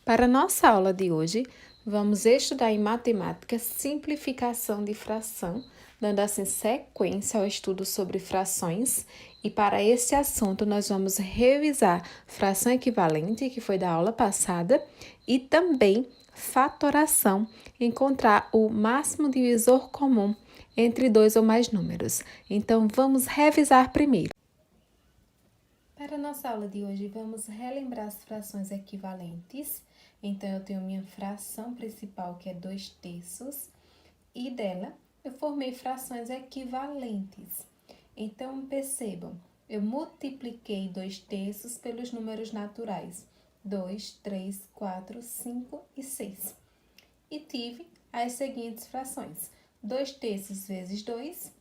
Para nossa aula de hoje, vamos estudar em matemática simplificação de fração, dando assim sequência ao estudo sobre frações. E para esse assunto, nós vamos revisar fração equivalente, que foi da aula passada, e também fatoração, encontrar o máximo divisor comum entre dois ou mais números. Então, vamos revisar primeiro. Para a nossa aula de hoje, vamos relembrar as frações equivalentes. Então, eu tenho minha fração principal, que é 2/3, e dela eu formei frações equivalentes. Então, percebam, eu multipliquei 2/3 pelos números naturais, 2, 3, 4, 5 e 6. E tive as seguintes frações: 2/3 vezes 2,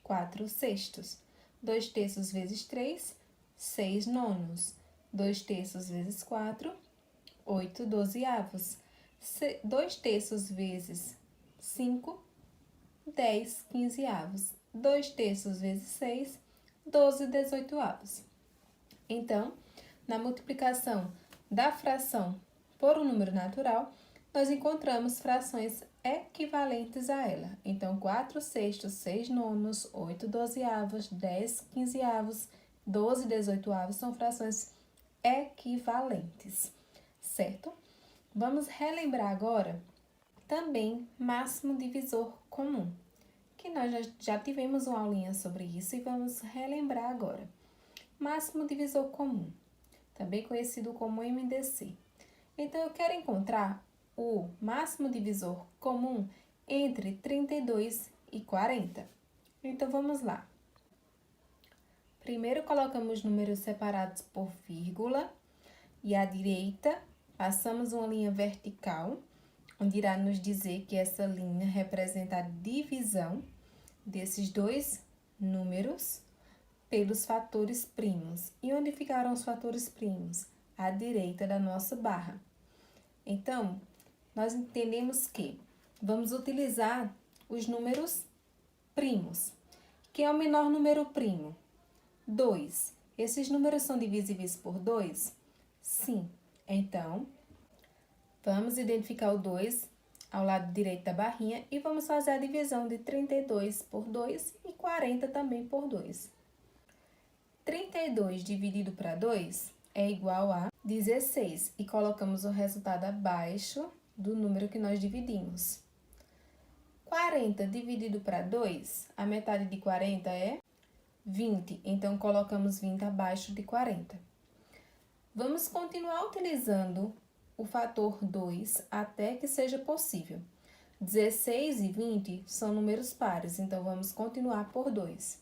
4/6. 2/3 vezes 3, 6/9. 2/3 vezes 4, 8/12. 2/3 vezes 5, 10/15. 2/3 vezes 6, 12/18. Então, na multiplicação da fração por um número natural, nós encontramos frações equivalentes a ela. Então, 4/6, 6/9, 8/12, 10/15, 12/18 são frações equivalentes, certo? Vamos relembrar agora também máximo divisor comum, que nós já tivemos uma aulinha sobre isso e vamos relembrar agora. Máximo divisor comum, também conhecido como MDC. Então, eu quero encontrar o máximo divisor comum entre 32 e 40. Então, vamos lá. Primeiro, colocamos números separados por vírgula e à direita passamos uma linha vertical, onde irá nos dizer que essa linha representa a divisão desses dois números pelos fatores primos. E onde ficaram os fatores primos? À direita da nossa barra. Então, nós entendemos que vamos utilizar os números primos. Quem é o menor número primo? 2. Esses números são divisíveis por 2? Sim. Então, vamos identificar o 2 ao lado direito da barrinha e vamos fazer a divisão de 32 por 2 e 40 também por 2. 32 dividido para 2 é igual a 16 e colocamos o resultado abaixo do número que nós dividimos. 40 dividido para 2, a metade de 40 é 20, então colocamos 20 abaixo de 40. Vamos continuar utilizando o fator 2 até que seja possível. 16 e 20 são números pares, então vamos continuar por 2.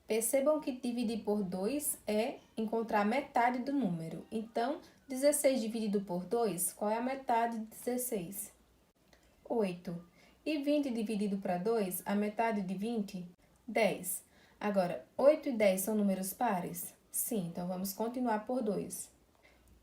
Percebam que dividir por 2 é encontrar a metade do número. Então, 16 dividido por 2, qual é a metade de 16? 8. E 20 dividido para 2, a metade de 20? 10. Agora, 8 e 10 são números pares? Sim, então vamos continuar por 2.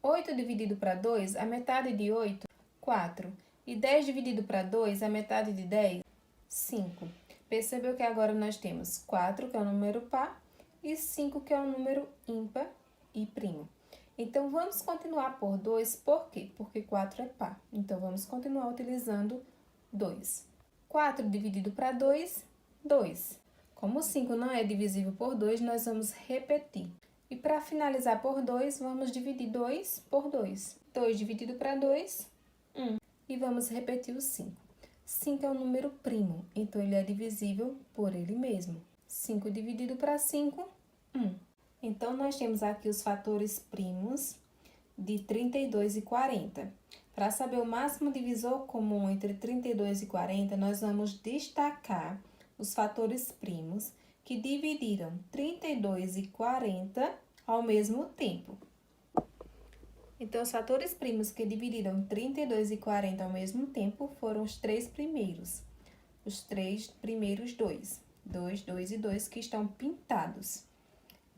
8 dividido para 2, a metade de 8? 4. E 10 dividido para 2, a metade de 10? 5. Percebeu que agora nós temos 4, que é um número par, e 5, que é um número ímpar e primo. Então, vamos continuar por 2, por quê? Porque 4 é par. Então, vamos continuar utilizando 2. 4 dividido para 2, 2. Como 5 não é divisível por 2, nós vamos repetir. E para finalizar por 2, vamos dividir 2 por 2. 2 dividido para 2, 1. E vamos repetir o 5. 5 é um número primo, então ele é divisível por ele mesmo. 5 dividido para 5, 1. Então, nós temos aqui os fatores primos de 32 e 40. Para saber o máximo divisor comum entre 32 e 40, nós vamos destacar os fatores primos que dividiram 32 e 40 ao mesmo tempo. Então, os fatores primos que dividiram 32 e 40 ao mesmo tempo foram os três primeiros. Os três primeiros 2. 2, 2 e 2 que estão pintados.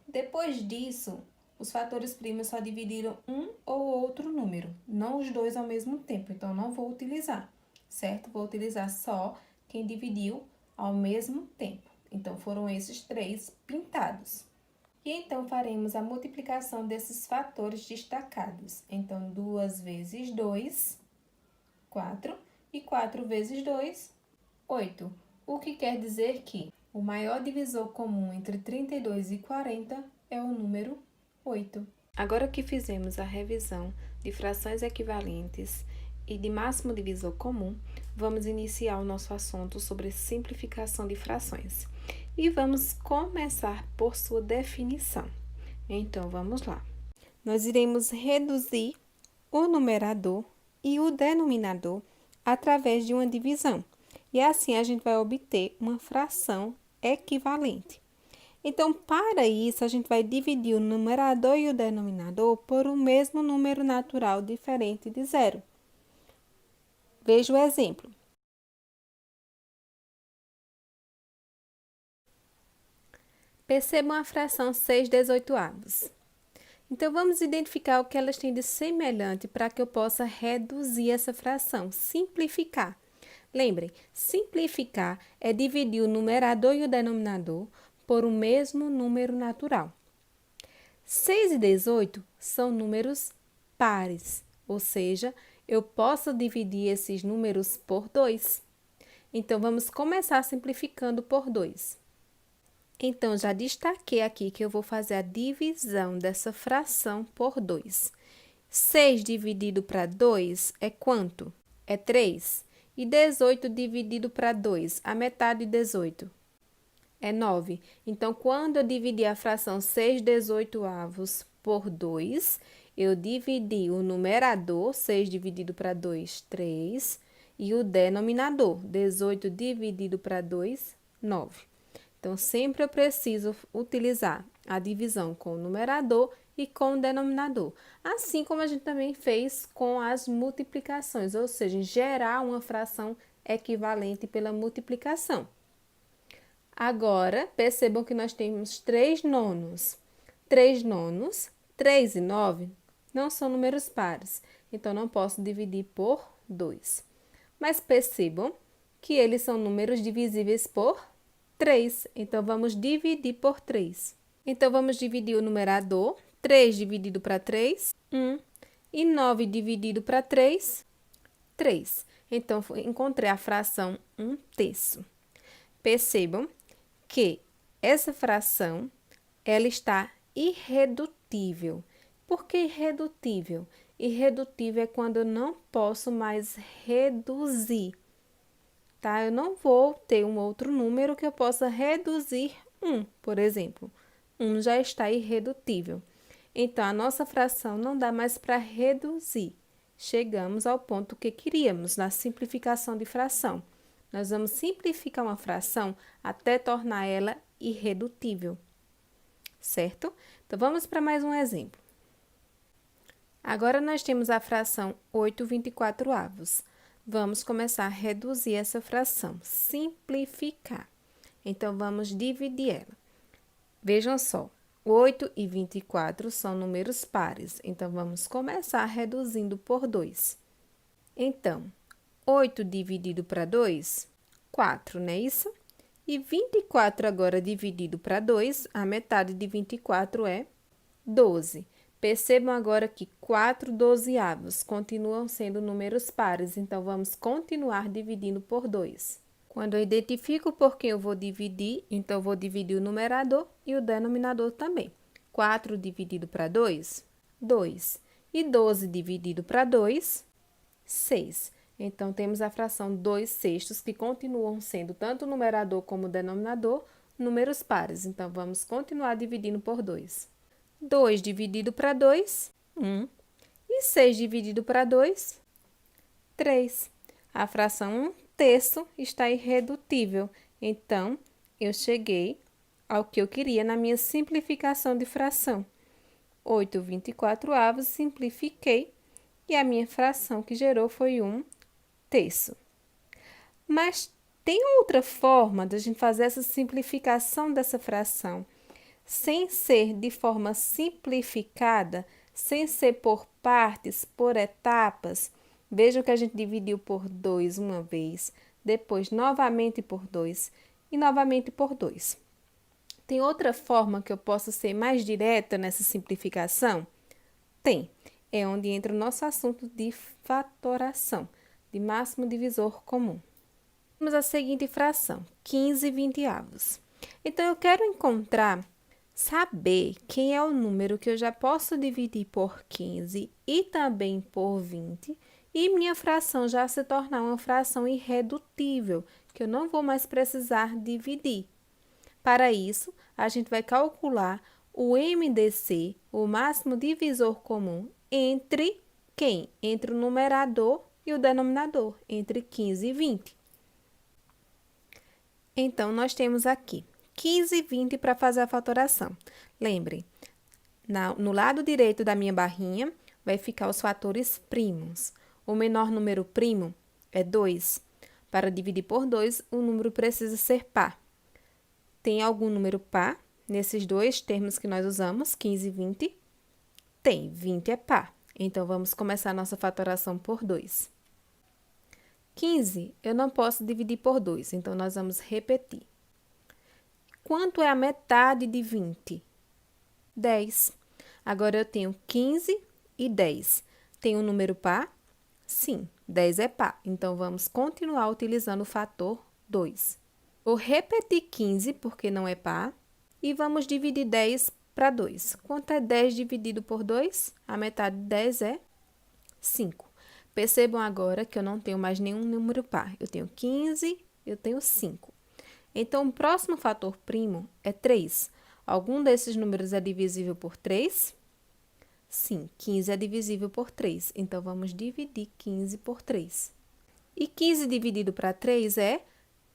Depois disso, os fatores primos só dividiram um ou outro número, não os dois ao mesmo tempo. Então, não vou utilizar, certo? Vou utilizar só quem dividiu ao mesmo tempo. Então, foram esses três pintados. E então, faremos a multiplicação desses fatores destacados. Então, 2 vezes 2, 4, e 4 vezes 2, 8. O que quer dizer que o maior divisor comum entre 32 e 40 é o número 8. Agora que fizemos a revisão de frações equivalentes e de máximo divisor comum, vamos iniciar o nosso assunto sobre simplificação de frações. E vamos começar por sua definição. Então, vamos lá. Nós iremos reduzir o numerador e o denominador através de uma divisão. E assim a gente vai obter uma fração equivalente. Então, para isso, a gente vai dividir o numerador e o denominador por o mesmo número natural diferente de zero. Veja o exemplo. Percebam a fração 6/18. Então, vamos identificar o que elas têm de semelhante para que eu possa reduzir essa fração, simplificar. Lembrem, simplificar é dividir o numerador e o denominador por o mesmo número natural. 6 e 18 são números pares, ou seja, eu posso dividir esses números por 2. Então, vamos começar simplificando por 2. Então, já destaquei aqui que eu vou fazer a divisão dessa fração por 2. 6 dividido para 2 é quanto? É 3. E 18 dividido para 2, a metade de 18? É 9. Então, quando eu dividir a fração 6/18 por 2, eu dividi o numerador, 6 dividido para 2, 3, e o denominador, 18 dividido para 2, 9. Então, sempre eu preciso utilizar a divisão com o numerador e com o denominador. Assim como a gente também fez com as multiplicações, ou seja, gerar uma fração equivalente pela multiplicação. Agora, percebam que nós temos 3 nonos. 3 nonos, 3 e 9 não são números pares, então não posso dividir por 2. Mas percebam que eles são números divisíveis por 3, então vamos dividir por 3. Então, vamos dividir o numerador, 3 dividido para 3, 1, e 9 dividido para 3, 3. Então, encontrei a fração 1/3. Percebam que essa fração, ela está irredutível. Por que irredutível? Irredutível é quando eu não posso mais reduzir. Tá? Eu não vou ter um outro número que eu possa reduzir 1, por exemplo. 1 já está irredutível. Então, a nossa fração não dá mais para reduzir. Chegamos ao ponto que queríamos, na simplificação de fração. Nós vamos simplificar uma fração até tornar ela irredutível, certo? Então, vamos para mais um exemplo. Agora, nós temos a fração 8/24. Vamos começar a reduzir essa fração, simplificar. Então, vamos dividir ela. Vejam só, 8 e 24 são números pares, então vamos começar reduzindo por 2. Então, 8 dividido para 2, 4, não é isso? E 24 agora dividido para 2, a metade de 24 é 12. Percebam agora que 4/12 continuam sendo números pares, então vamos continuar dividindo por 2. Quando eu identifico por quem eu vou dividir, então vou dividir o numerador e o denominador também. 4 dividido para 2, 2. E 12 dividido para 2, 6. Então, temos a fração 2/6, que continuam sendo tanto o numerador como o denominador números pares. Então, vamos continuar dividindo por 2. 2 dividido para 2, 1. E 6 dividido para 2, 3. A fração 1/3 está irredutível. Então, eu cheguei ao que eu queria na minha simplificação de fração. 8/24, simplifiquei, e a minha fração que gerou foi 1/3. Mas tem outra forma de a gente fazer essa simplificação dessa fração, sem ser de forma simplificada, sem ser por partes, por etapas. Vejam que a gente dividiu por 2 uma vez, depois novamente por 2 e novamente por 2. Tem outra forma que eu posso ser mais direta nessa simplificação? Tem. É onde entra o nosso assunto de fatoração, de máximo divisor comum. Temos a seguinte fração, 15/20. Então, eu quero saber quem é o número que eu já posso dividir por 15 e também por 20, e minha fração já se tornar uma fração irredutível, que eu não vou mais precisar dividir. Para isso, a gente vai calcular o MDC, o máximo divisor comum, entre quem? Entre o numerador e o denominador, entre 15 e 20. Então, nós temos aqui 15 e 20 para fazer a fatoração. Lembrem, no lado direito da minha barrinha, vai ficar os fatores primos. O menor número primo é 2. Para dividir por 2, o número precisa ser par. Tem algum número par nesses dois termos que nós usamos, 15 e 20? Tem, 20 é par. Então, vamos começar a nossa fatoração por 2. 15 eu não posso dividir por 2, então nós vamos repetir. Quanto é a metade de 20? 10. Agora, eu tenho 15 e 10. Tem um número par? Sim, 10 é par. Então, vamos continuar utilizando o fator 2. Vou repetir 15, porque não é par, e vamos dividir 10 para 2. Quanto é 10 dividido por 2? A metade de 10 é 5. Percebam agora que eu não tenho mais nenhum número par. Eu tenho 15, eu tenho 5. Então, o próximo fator primo é 3. Algum desses números é divisível por 3? Sim, 15 é divisível por 3. Então, vamos dividir 15 por 3. E 15 dividido para 3 é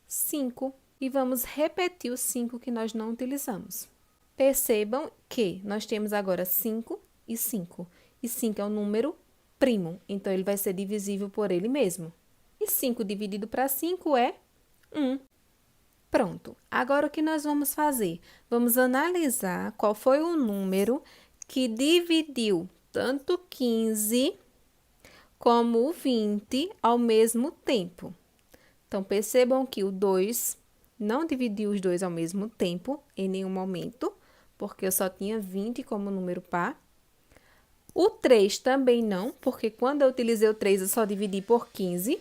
5. E vamos repetir o 5 que nós não utilizamos. Percebam que nós temos agora 5 e 5. E 5 é um número primo, então ele vai ser divisível por ele mesmo. E 5 dividido para 5 é 1. Pronto. Agora, o que nós vamos fazer? Vamos analisar qual foi o número que dividiu tanto 15 como o 20 ao mesmo tempo. Então, percebam que o 2 não dividiu os dois ao mesmo tempo, em nenhum momento, porque eu só tinha 20 como número par. O 3 também não, porque quando eu utilizei o 3, eu só dividi por 15.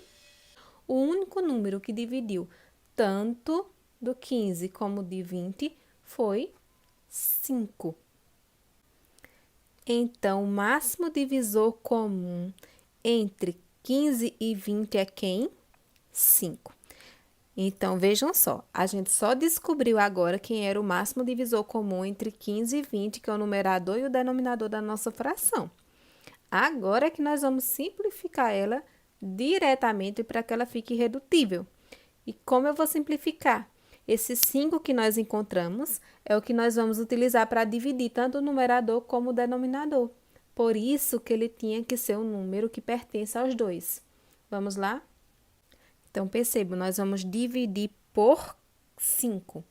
O único número que dividiu tanto do 15 como de 20 foi 5. Então, o máximo divisor comum entre 15 e 20 é quem? 5. Então, vejam só, a gente só descobriu agora quem era o máximo divisor comum entre 15 e 20, que é o numerador e o denominador da nossa fração. Agora é que nós vamos simplificar ela diretamente para que ela fique irredutível. E como eu vou simplificar? Esse 5 que nós encontramos é o que nós vamos utilizar para dividir tanto o numerador como o denominador. Por isso que ele tinha que ser um número que pertence aos dois. Vamos lá? Então, perceba, nós vamos dividir por 5.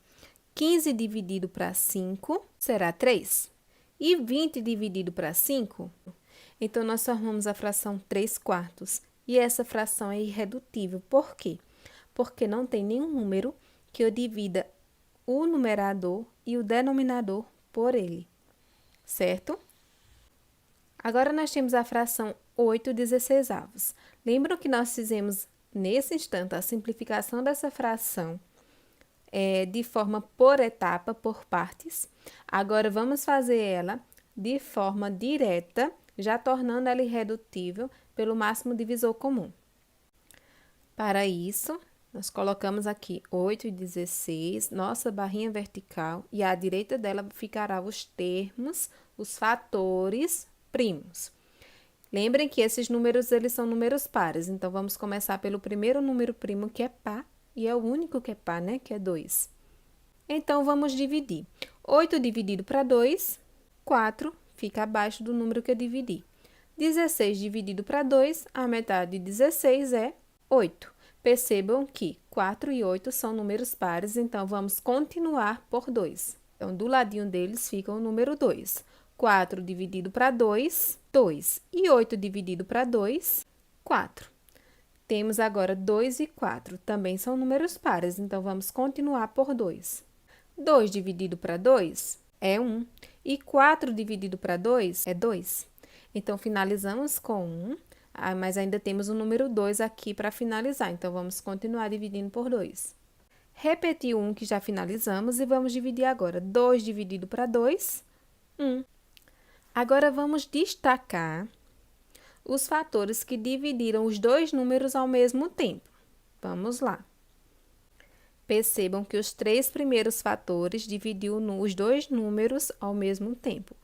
15 dividido para 5 será 3. E 20 dividido para 5, então, nós formamos a fração 3/4. E essa fração é irredutível. Por quê? Porque não tem nenhum número que eu divida o numerador e o denominador por ele, certo? Agora, nós temos a fração 8/16. Lembram que nós fizemos, nesse instante, a simplificação dessa fração de forma por etapa, por partes? Agora, vamos fazer ela de forma direta, já tornando ela irredutível pelo máximo divisor comum. Para isso, nós colocamos aqui 8/16, nossa barrinha vertical, e à direita dela ficará os termos, os fatores primos. Lembrem que esses números, eles são números pares, então vamos começar pelo primeiro número primo, que é par, e é o único que é par, né, que é 2. Então, vamos dividir. 8 dividido para 2, 4, fica abaixo do número que eu dividi. 16 dividido para 2, a metade de 16 é 8. Percebam que 4 e 8 são números pares, então vamos continuar por 2. Então, do ladinho deles fica o número 2. 4 dividido para 2, 2. E 8 dividido para 2, 4. Temos agora 2 e 4, também são números pares, então vamos continuar por 2. 2 dividido para 2 é 1. E 4 dividido para 2 é 2. Então, finalizamos com 1, mas ainda temos o número 2 aqui para finalizar. Então, vamos continuar dividindo por 2. Repetir o 1 que já finalizamos e vamos dividir agora. 2 dividido para 2, 1. Agora, vamos destacar os fatores que dividiram os dois números ao mesmo tempo. Vamos lá. Percebam que os 3 primeiros fatores dividiu os dois números ao mesmo tempo.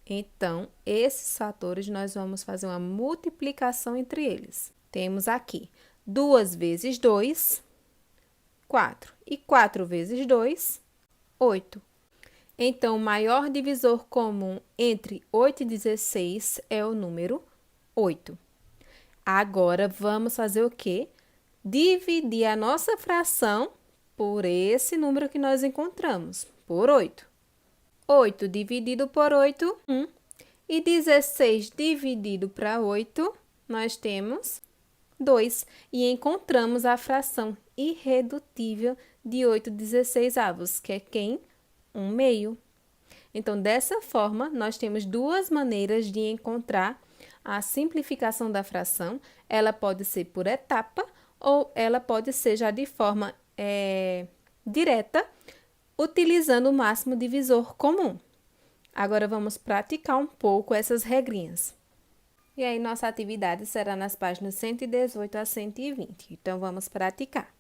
Então, esses fatores, nós vamos fazer uma multiplicação entre eles. Temos aqui 2 vezes 2, 4. E 4 vezes 2, 8. Então, o maior divisor comum entre 8 e 16 é o número 8. Agora, vamos fazer o quê? Dividir a nossa fração por esse número que nós encontramos, por 8. 8 dividido por 8, 1. E 16 dividido para 8, nós temos 2. E encontramos a fração irredutível de 8/16, que é quem? 1/2. Então, dessa forma, nós temos duas maneiras de encontrar a simplificação da fração. Ela pode ser por etapa ou ela pode ser já de forma direta, utilizando o máximo divisor comum. Agora, vamos praticar um pouco essas regrinhas. E aí, nossa atividade será nas páginas 118 a 120. Então, vamos praticar.